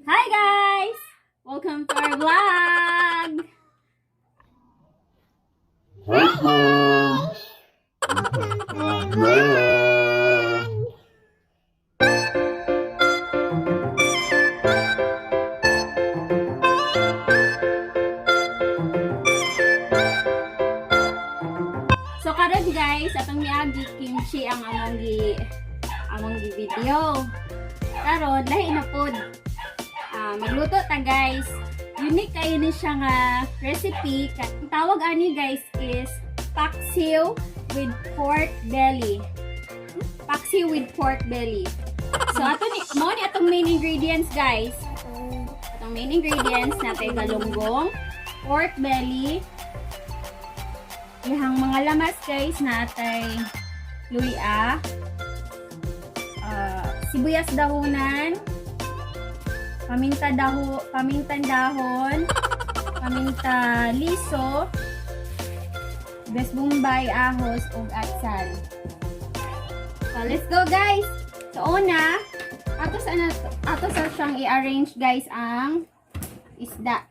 Hi guys! Welcome to our vlog! Hi guys! Welcome to our vlog! So karon guys, atong miagi kimchi ang among video. Karon lahi na pod. Magluto ta guys. Unique kayo ni siya nga recipe. Ang tawag ani guys is paksiw with pork belly. Paksiw with pork belly. So ato ni mo ni atong main ingredients guys. Atong main ingredients natin galonggong, pork belly, ihang mga lamas guys natay luya, sibuyas dahonan, paminta dahon, paminta liso, bes bombay, ahos ug atsal. So let's go guys. So una, ato sa siyang i-arrange guys ang isda.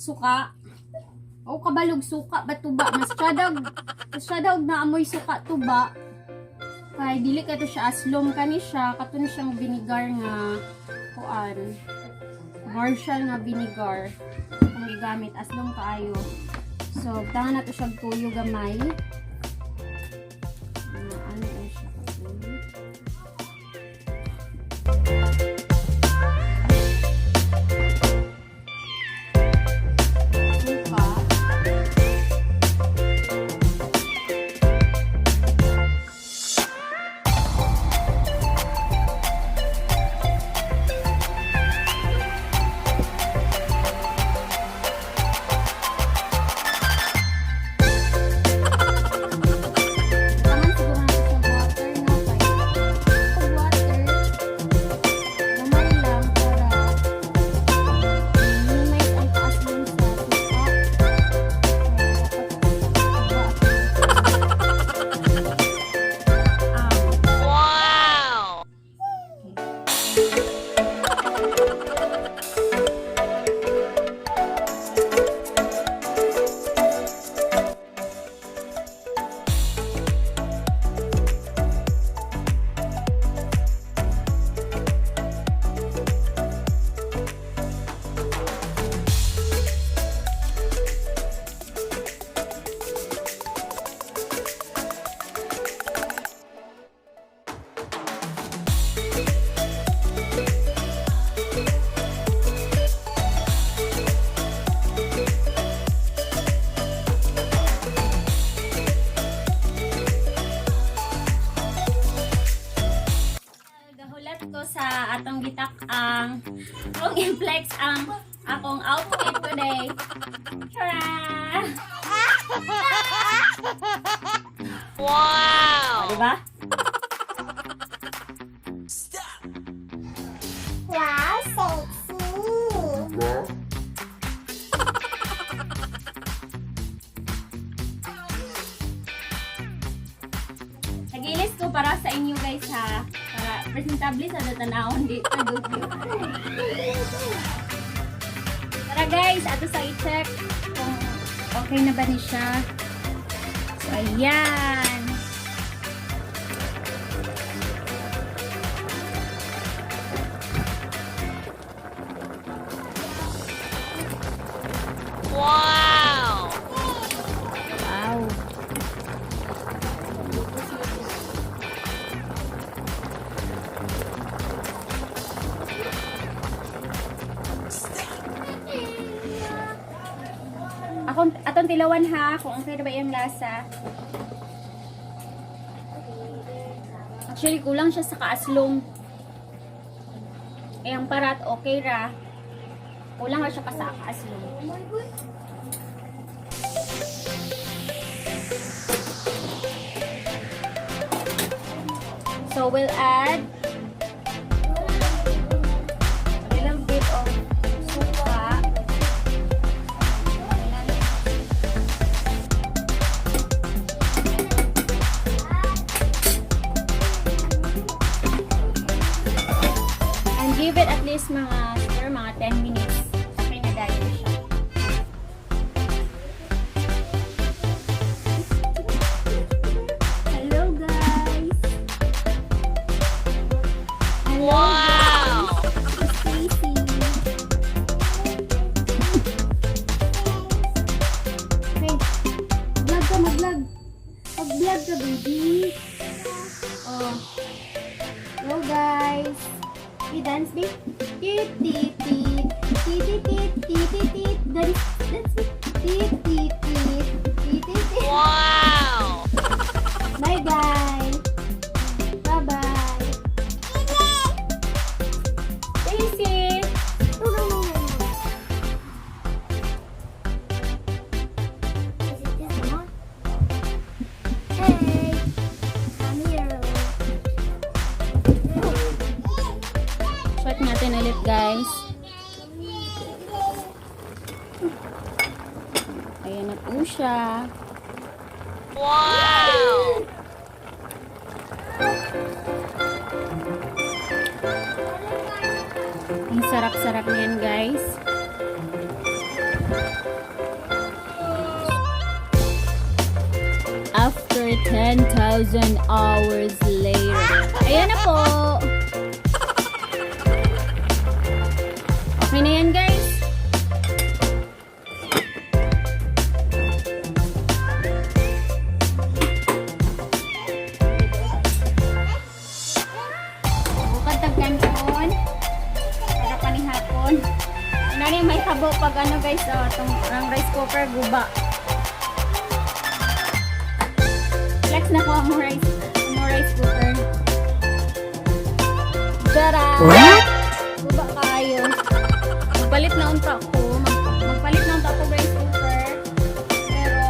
suka. O kabalog suka ba tuba? Mas siya daw naamoy suka tuba. Kay dili ka to siya aslom kani siya. Kato na siyang vinegar nga kuan. Marshall nga vinegar. Kung igamit aslom kaayo. So, tangan na to siya tuyo gamay. Ano na siya katuyo? Sa atong gitak ang kung i-flex ang akong outfit today. Tara! Wow! Diba? Wow, sexy! Nagilis ko para sa inyo guys ha. Para presentable sa natanawon dito. Tara guys, ato sa i-check kung okay na ba ni siya. So ayan. Wow! Wow. Atong tilawan ha kung okay na ba yung lasa. Actually kulang siya sa kaaslong. Eh ang parat okay ra. Kulang ra siya pa sa kaaslong. So we'll add a little bit of suka. And give it at least mga 10 minutes. Okay na dahil siya. Hello guys! Wow! Stacy! Okay, vlog ka, mag-vlog. Mag-vlog ka, baby. Oh. Hello guys! I-dance, babe. Tit, tit, tit. Tit, tit, tit, tit, tit, tit. Dance, dance, babe. Tit, tit, tit. Tit, tit, tit. Wow! Bye, guys. Bye-bye. Stacy! Hey! Come here. Shot natin ulit, guys. Ayan na po siya. Wow! Ang sarap-sarap niyan, guys. 10,000 hours later. Ayan na po. Okay na yan, guys. Bukad tagkanon. Para panihapon. Inari may tabo pag ano guys, itong rice cooker guba. Flex na ko ang rice cooker. Tara! Guba kayo. Magpalit na unta ko. Magpalit na unta ko rice cooker. Pero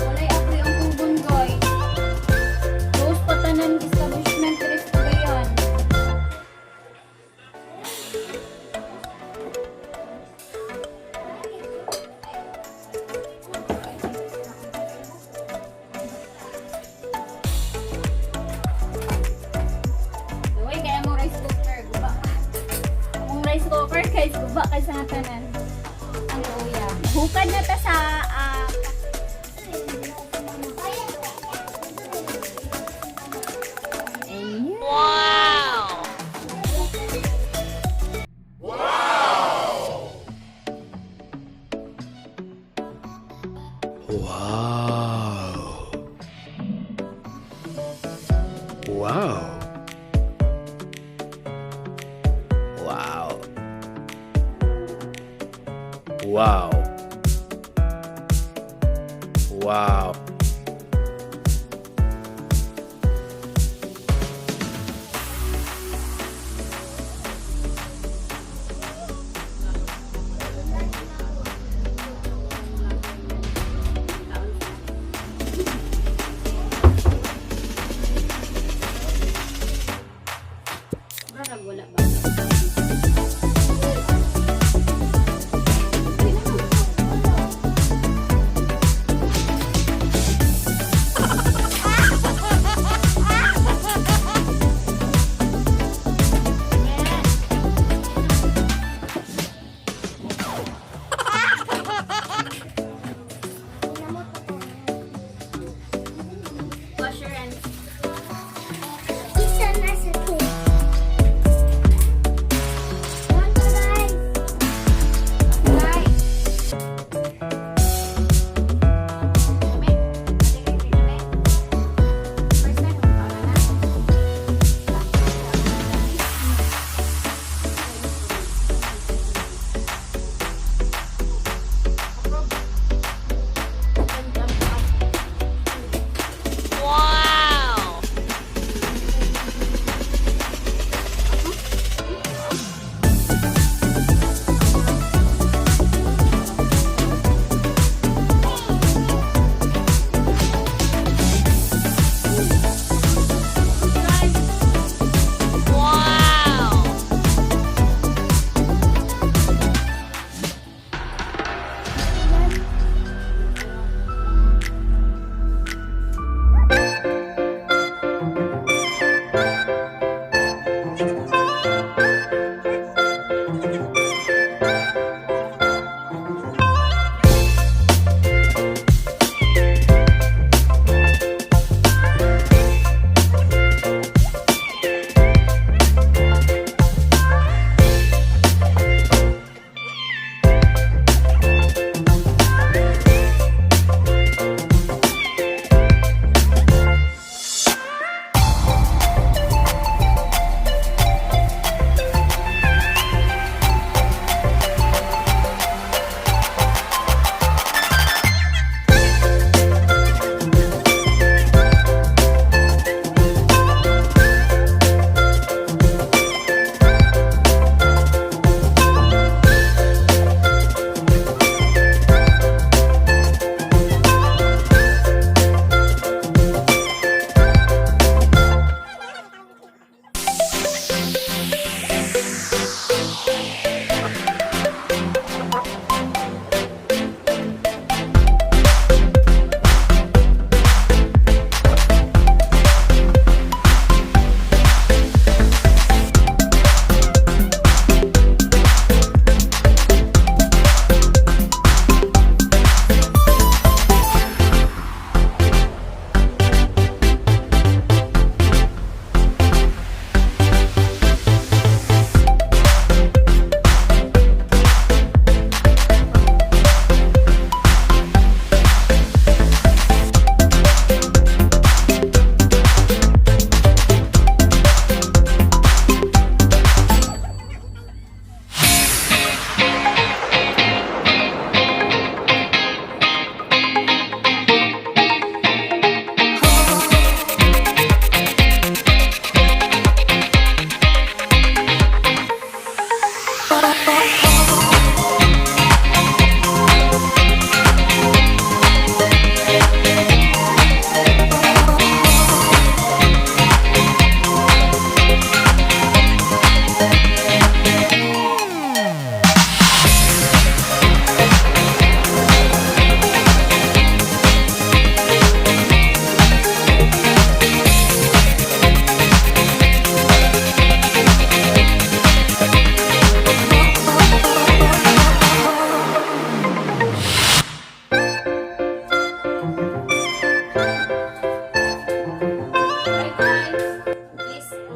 walay apoy ang tugon guys. Rose patanan establishment rest ko yan. Uy, kaya mo rice cooker, guba. Ang rice cooker, guys, guba kay sa tanan. Ang luya. Hukad na ta sa Ayan. Wow! Wow. Wow. Wow. Wow. Wow. Wala ba?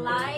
like